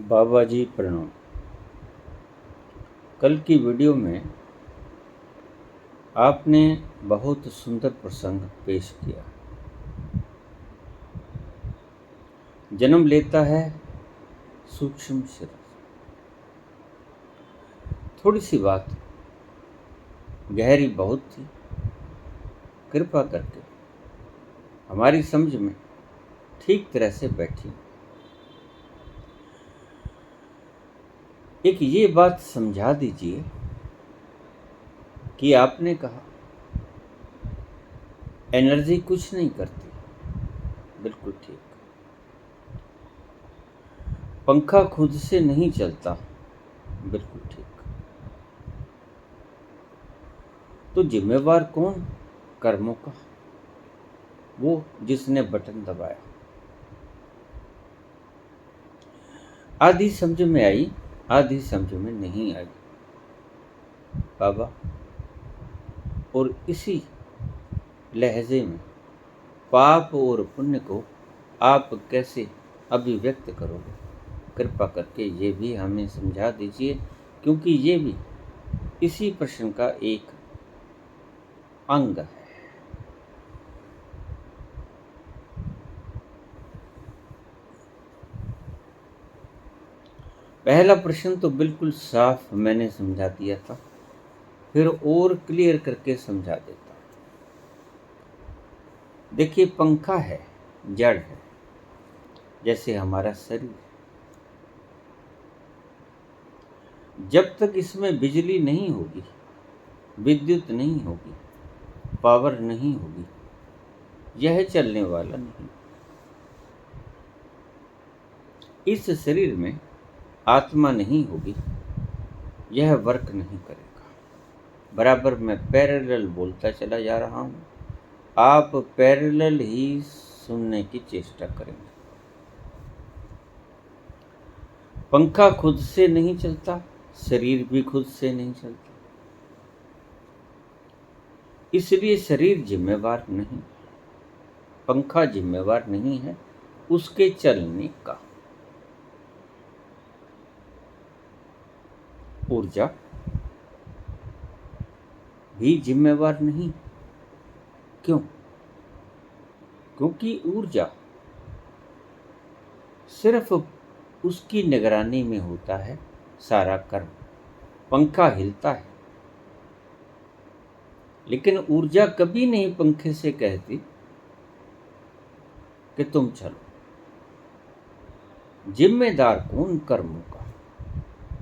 बाबा जी प्रणाम। कल की वीडियो में आपने बहुत सुंदर प्रसंग पेश किया। जन्म लेता है सूक्ष्म शरीर। थोड़ी सी बात गहरी बहुत थी, कृपा करके हमारी समझ में ठीक तरह से बैठी। एक ये बात समझा दीजिए कि आपने कहा एनर्जी कुछ नहीं करती, बिल्कुल ठीक। पंखा खुद से नहीं चलता, बिल्कुल ठीक। तो जिम्मेवार कौन कर्मों का? वो जिसने बटन दबाया। आधी समझ में आई, आधी समझ में नहीं आई बाबा। और इसी लहजे में पाप और पुण्य को आप कैसे अभिव्यक्त करोगे? कृपा करके ये भी हमें समझा दीजिए, क्योंकि ये भी इसी प्रश्न का एक अंग है। पहला प्रश्न तो बिल्कुल साफ मैंने समझा दिया था, फिर और क्लियर करके समझा देता। देखिए, पंखा है, जड़ है, जैसे हमारा शरीर। जब तक इसमें बिजली नहीं होगी, विद्युत नहीं होगी, पावर नहीं होगी, यह चलने वाला नहीं। इस शरीर में आत्मा नहीं होगी, यह वर्क नहीं करेगा। बराबर मैं पैरेलल बोलता चला जा रहा हूं, आप पैरेलल ही सुनने की चेष्टा करेंगे। पंखा खुद से नहीं चलता, शरीर भी खुद से नहीं चलता, इसलिए शरीर जिम्मेवार नहीं, पंखा जिम्मेवार नहीं है उसके चलने का। ऊर्जा भी जिम्मेवार नहीं। क्यों? क्योंकि ऊर्जा सिर्फ उसकी निगरानी में होता है सारा कर्म। पंखा हिलता है, लेकिन ऊर्जा कभी नहीं पंखे से कहती कि तुम चलो। जिम्मेदार कौन कर्मों का?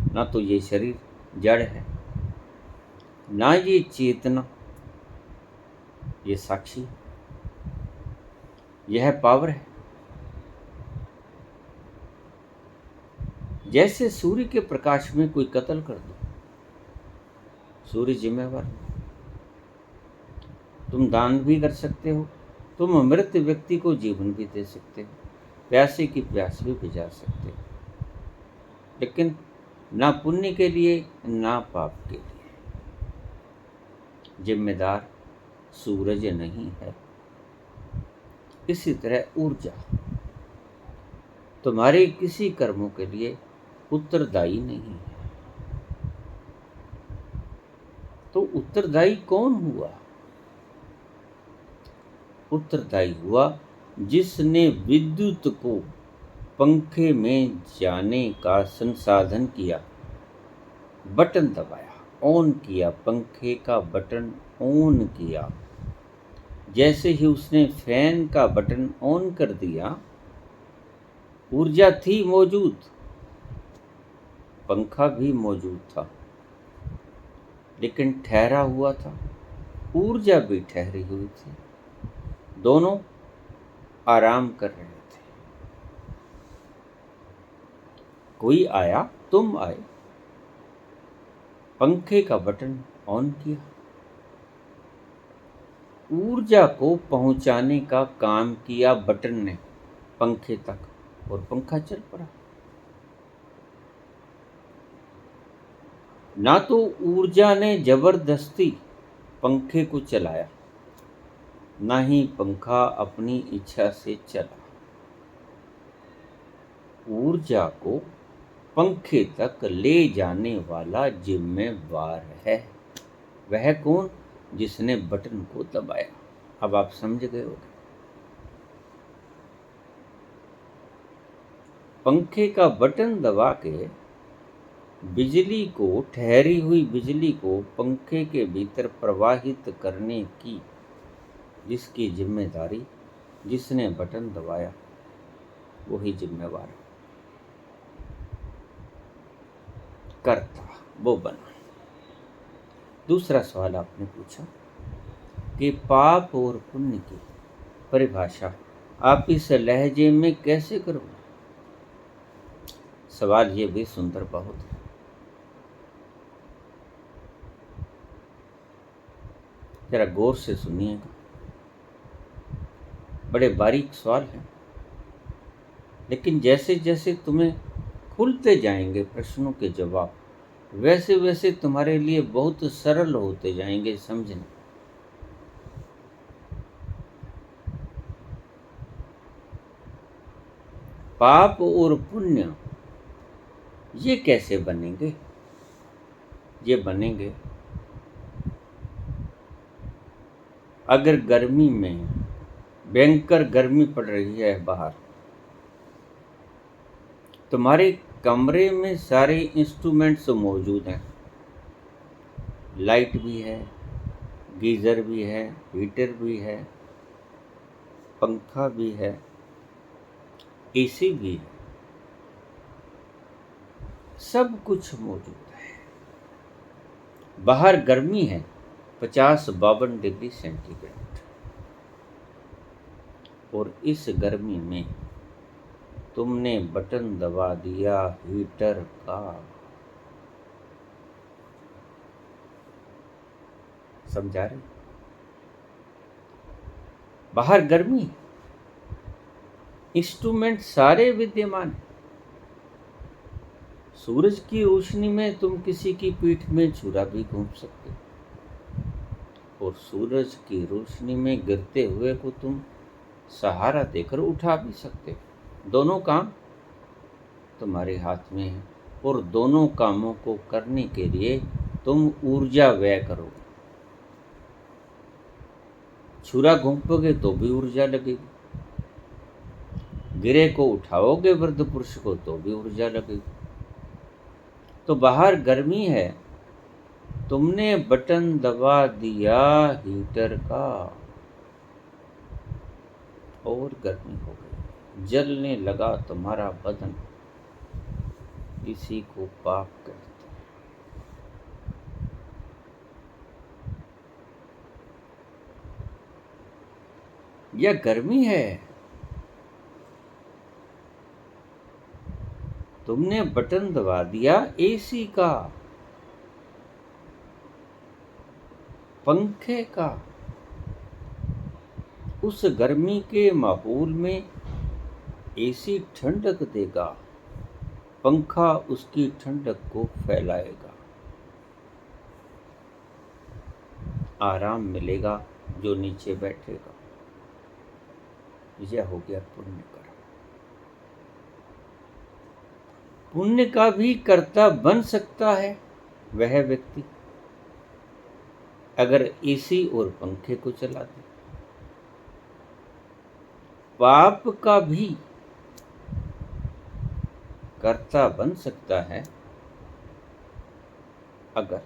ना तो ये शरीर जड़ है, ना ये चेतना, ये साक्षी, यह पावर है। जैसे सूर्य के प्रकाश में कोई कत्ल कर दो, सूर्य जिम्मेवार नहीं। तुम दान भी कर सकते हो, तुम मृत व्यक्ति को जीवन भी दे सकते हो, प्यासे की प्यास भी बुझा सकते हो, लेकिन ना पुण्य के लिए ना पाप के लिए। जिम्मेदार सूरज नहीं है। इसी तरह ऊर्जा तुम्हारे किसी कर्मों के लिए उत्तरदायी नहीं है। तो उत्तरदायी कौन हुआ? उत्तरदायी हुआ जिसने विद्युत को पंखे में जाने का संसाधन किया, बटन दबाया, ऑन किया, पंखे का बटन ऑन किया। जैसे ही उसने फैन का बटन ऑन कर दिया, ऊर्जा थी मौजूद, पंखा भी मौजूद था, लेकिन ठहरा हुआ था, ऊर्जा भी ठहरी हुई थी, दोनों आराम कर रहे थे। कोई आया, तुम आए, पंखे का बटन ऑन किया, ऊर्जा को पहुंचाने का काम किया बटन ने पंखे तक, और पंखा चल पड़ा। ना तो ऊर्जा ने जबरदस्ती पंखे को चलाया, ना ही पंखा अपनी इच्छा से चला। ऊर्जा को पंखे तक ले जाने वाला जिम्मेवार है। वह कौन? जिसने बटन को दबाया। अब आप समझ गए होंगे। पंखे का बटन दबा के बिजली को, ठहरी हुई बिजली को पंखे के भीतर प्रवाहित करने की जिसकी जिम्मेदारी, जिसने बटन दबाया, वही जिम्मेवार है। कर्ता वो बना। दूसरा सवाल आपने पूछा कि पाप और पुण्य की परिभाषा आप इस लहजे में कैसे करोगे। सवाल ये भी सुंदर बहुत है। जरा गौर से सुनिएगा, बड़े बारीक सवाल हैं, लेकिन जैसे जैसे तुम्हें खुलते जाएंगे प्रश्नों के जवाब, वैसे वैसे तुम्हारे लिए बहुत सरल होते जाएंगे समझने। पाप और पुण्य ये कैसे बनेंगे? ये बनेंगे अगर गर्मी में भयंकर गर्मी पड़ रही है बाहर, तुम्हारे कमरे में सारे इंस्ट्रूमेंट्स मौजूद हैं, लाइट भी है, गीजर भी है, हीटर भी है, पंखा भी है, एसी भी है, सब कुछ मौजूद है। बाहर गर्मी है 50-52 डिग्री सेंटीग्रेड, और इस गर्मी में तुमने बटन दबा दिया हीटर का। समझा रहे? बाहर गर्मी, इंस्ट्रूमेंट सारे विद्यमान। सूरज की रोशनी में तुम किसी की पीठ में छुरा भी घूंप सकते, और सूरज की रोशनी में गिरते हुए को तुम सहारा देकर उठा भी सकते। दोनों काम तुम्हारे हाथ में है, और दोनों कामों को करने के लिए तुम ऊर्जा व्यय करोगे। छुरा घोंपोगे तो भी ऊर्जा लगेगी, गिरे को उठाओगे वृद्ध पुरुष को तो भी ऊर्जा लगेगी। तो बाहर गर्मी है, तुमने बटन दबा दिया हीटर का, और गर्मी हो गई, जलने लगा तुम्हारा बदन। इसी को पाप कहते हैं। यह गर्मी है, तुमने बटन दबा दिया एसी का, पंखे का। उस गर्मी के माहौल में एसी ठंडक देगा, पंखा उसकी ठंडक को फैलाएगा, आराम मिलेगा जो नीचे बैठेगा। यह हो गया पुण्य कर्म। पुण्य का भी कर्ता बन सकता है वह व्यक्ति अगर एसी और पंखे को चला दे। पाप का भी कर्ता बन सकता है अगर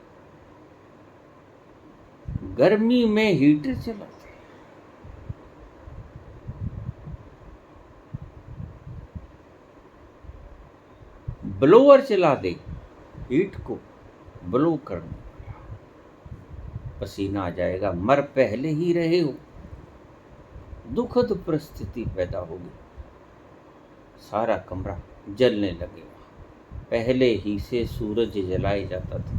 गर्मी में हीटर चला दे, ब्लोअर चला दे, हीट को ब्लो करने वाला। पसीना आ जाएगा, मर पहले ही रहे हो, दुखद परिस्थिति पैदा होगी, सारा कमरा जलने लगेगा। पहले ही से सूरज जलाया जाता था,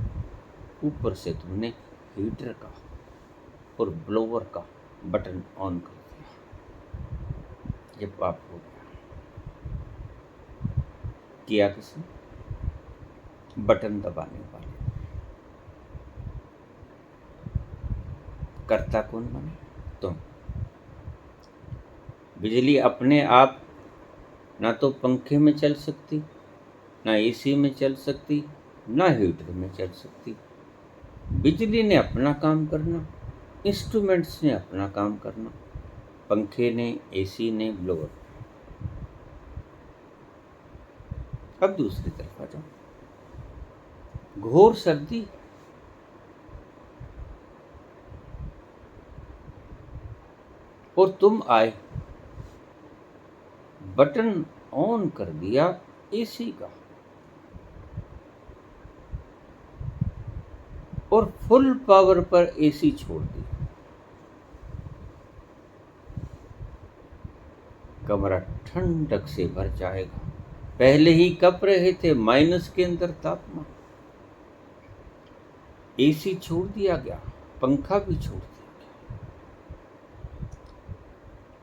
ऊपर से तुमने हीटर का और ब्लोअर का बटन ऑन कर दिया। ये पाप हो गया। किया किसने? बटन दबाने वाले। कर्ता कौन बने? तुम। बिजली अपने आप ना तो पंखे में चल सकती, ना एसी में चल सकती, ना हीटर में चल सकती। बिजली ने अपना काम करना, इंस्ट्रूमेंट्स ने अपना काम करना, पंखे ने, एसी ने, ब्लोअर। अब दूसरी तरफ आ जाओ। घोर सर्दी, और तुम आए, बटन ऑन कर दिया एसी का, और फुल पावर पर एसी छोड़ दिया। कमरा ठंडक से भर जाएगा। पहले ही कप रहे थे माइनस के अंदर तापमान, एसी छोड़ दिया गया, पंखा भी छोड़ दिया गया,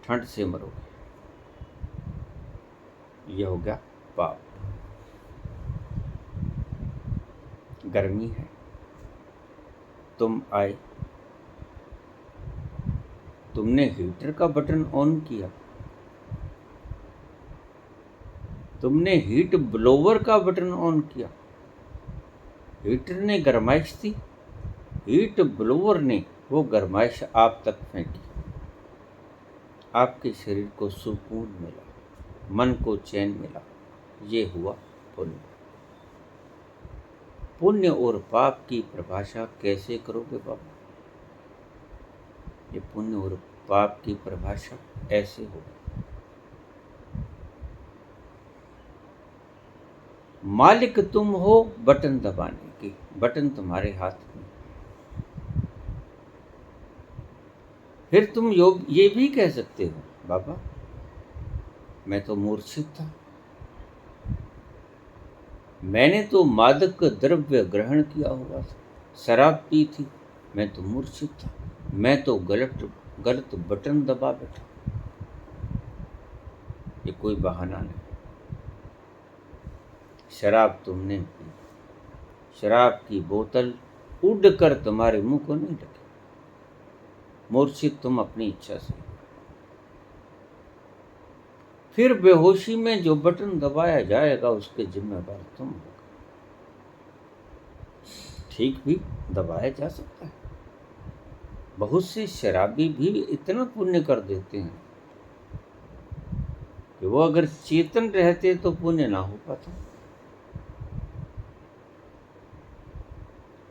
ठंड से मरोगे। यह हो गया पाप। गर्मी है, तुम आए, तुमने हीटर का बटन ऑन किया, तुमने हीट ब्लोवर का बटन ऑन किया। हीटर ने गरमाइश दी, हीट ब्लोवर ने वो गरमाइश आप तक फेंकी। आपके शरीर को सुकून मिला, मन को चैन मिला। ये हुआ पुण्य। पुण्य और पाप की परिभाषा कैसे करोगे बाबा? ये पुण्य और पाप की परिभाषा ऐसे होगी। मालिक तुम हो बटन दबाने की, बटन तुम्हारे हाथ में। फिर तुम ये भी कह सकते हो, बाबा मैं तो मूर्छित था, मैंने तो मादक द्रव्य ग्रहण किया हुआ था, शराब पी थी, मैं तो मूर्छित था, मैं तो गलत बटन दबा बैठा। ये कोई बहाना नहीं। शराब तुमने पी, शराब की बोतल उड़कर तुम्हारे मुंह को नहीं लगी। मूर्छित तुम अपनी इच्छा से। फिर बेहोशी में जो बटन दबाया जाएगा उसके जिम्मेदार तुम हो। ठीक भी दबाया जा सकता है। बहुत से शराबी भी इतना पुण्य कर देते हैं कि वो अगर चेतन रहते तो पुण्य ना हो पाता।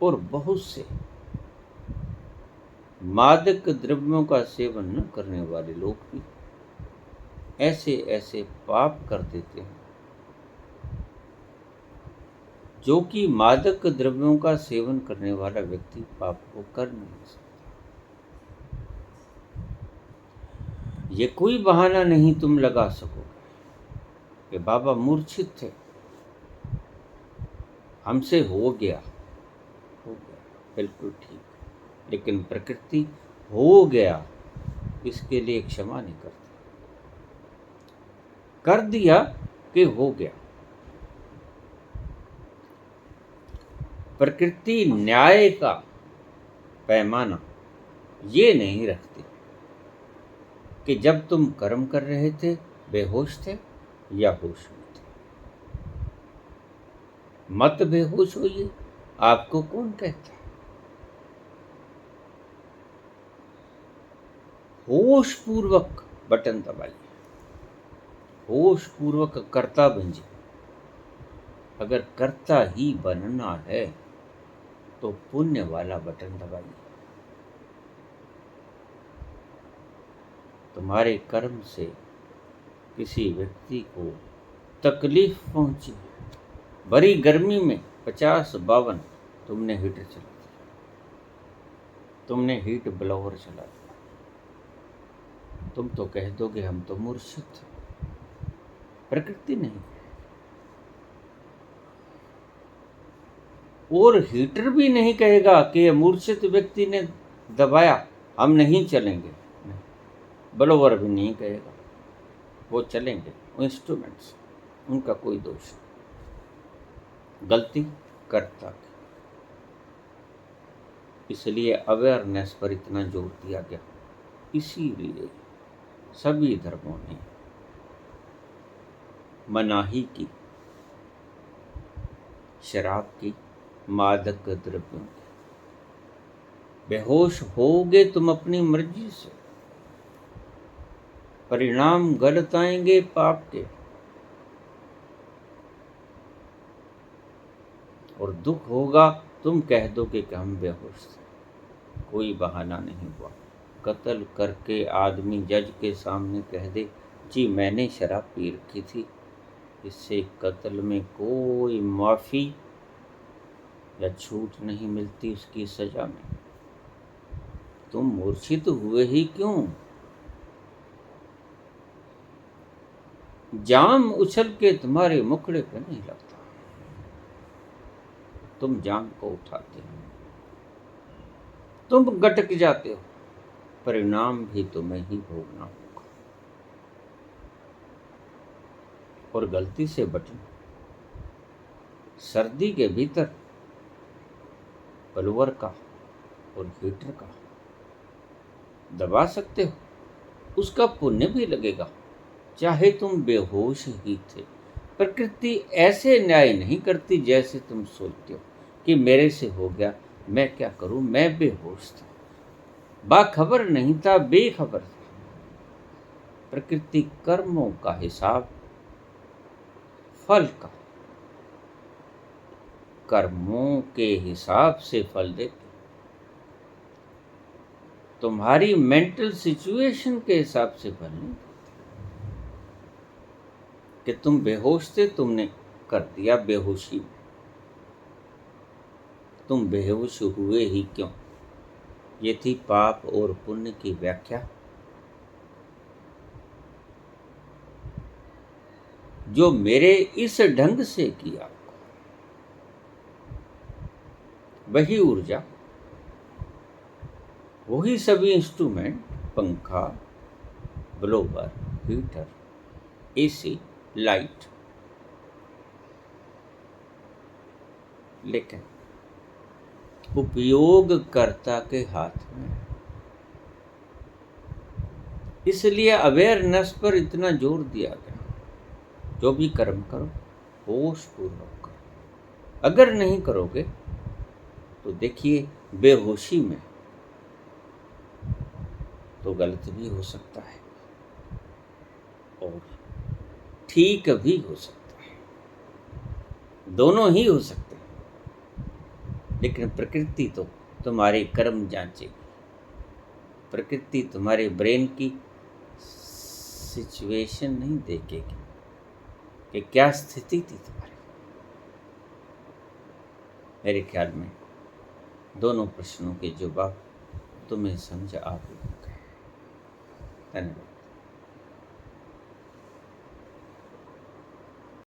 और बहुत से मादक द्रव्यों का सेवन न करने वाले लोग भी ऐसे ऐसे पाप कर देते हैं जो कि मादक द्रव्यों का सेवन करने वाला व्यक्ति पाप को कर नहीं सकता। ये कोई बहाना नहीं तुम लगा सकोगे कि बाबा मूर्छित थे, हमसे हो गया। बिल्कुल ठीक, लेकिन प्रकृति हो गया इसके लिए क्षमा नहीं करती। कर दिया कि हो गया। प्रकृति न्याय का पैमाना ये नहीं रखती कि जब तुम कर्म कर रहे थे बेहोश थे या होश में थे। मत बेहोश होइए, आपको कौन कहता है? होश पूर्वक बटन दबाइए, होश पूर्वक कर्ता बनिए। अगर कर्ता ही बनना है तो पुण्य वाला बटन दबाइए। तुम्हारे कर्म से किसी व्यक्ति को तकलीफ पहुंची, बड़ी गर्मी में 50-52 तुमने हीटर चला दिया, तुमने हीट ब्लोअर चला दिया, तुम तो कह दोगे हम तो मूर्छित थे। प्रकृति नहीं। और हीटर भी नहीं कहेगा कि मूर्छित व्यक्ति ने दबाया हम नहीं चलेंगे, ब्लोअर भी नहीं कहेगा, वो चलेंगे। वो इंस्ट्रूमेंट्स, उनका कोई दोष नहीं, गलती करता है। इसलिए अवेयरनेस पर इतना जोर दिया गया। इसीलिए सभी धर्मों ने मनाही की शराब की, मादक द्रव्यों की। बेहोश होगे तुम अपनी मर्जी से, परिणाम गलत आएंगे पाप के, और दुख होगा तुम कह दोगे कि हम बेहोश थे, कोई बहाना नहीं हुआ। कत्ल करके आदमी जज के सामने कह दे जी मैंने शराब पी रखी थी, इससे कत्ल में कोई माफ़ी या छूट नहीं मिलती उसकी सजा में। तुम मूर्छित हुए ही क्यों? जाम उछल के तुम्हारे मुखड़े पे नहीं लगता, तुम जाम को उठाते हो, तुम गटक जाते हो, परिणाम भी तुम्हें ही भोगना होगा। और गलती से बटन सर्दी के भीतर पलवर का और हीटर का दबा सकते हो, उसका पुण्य भी लगेगा, चाहे तुम बेहोश ही थे। प्रकृति ऐसे न्याय नहीं करती जैसे तुम सोचते हो कि मेरे से हो गया, मैं क्या करूं, मैं बेहोश था, बाखबर नहीं था, बेखबर था। प्रकृति कर्मों का हिसाब फल का, कर्मों के हिसाब से फल देती, तुम्हारी मेंटल सिचुएशन के हिसाब से फल नहीं देती। कि तुम बेहोश थे, तुमने कर दिया बेहोशी, तुम बेहोश हुए ही क्यों? ये थी पाप और पुण्य की व्याख्या, जो मेरे इस ढंग से किया। वही ऊर्जा, वही सभी इंस्ट्रूमेंट, पंखा, ब्लोवर, हीटर, एसी, लाइट, लेकिन उपयोगकर्ता के हाथ में। इसलिए अवेयरनेस पर इतना जोर दिया गया, जो भी कर्म करो होश पूर्वक करो। अगर नहीं करोगे तो देखिए बेहोशी में तो गलत भी हो सकता है और ठीक भी हो सकता है, दोनों ही हो सकते हैं। लेकिन प्रकृति तो तुम्हारे कर्म जांचेगी, प्रकृति तुम्हारे ब्रेन की सिचुएशन नहीं देखेगी कि क्या स्थिति थी तुम्हारी। मेरे ख्याल में दोनों प्रश्नों के जवाब तुम्हें समझ आ गए। धन्यवाद।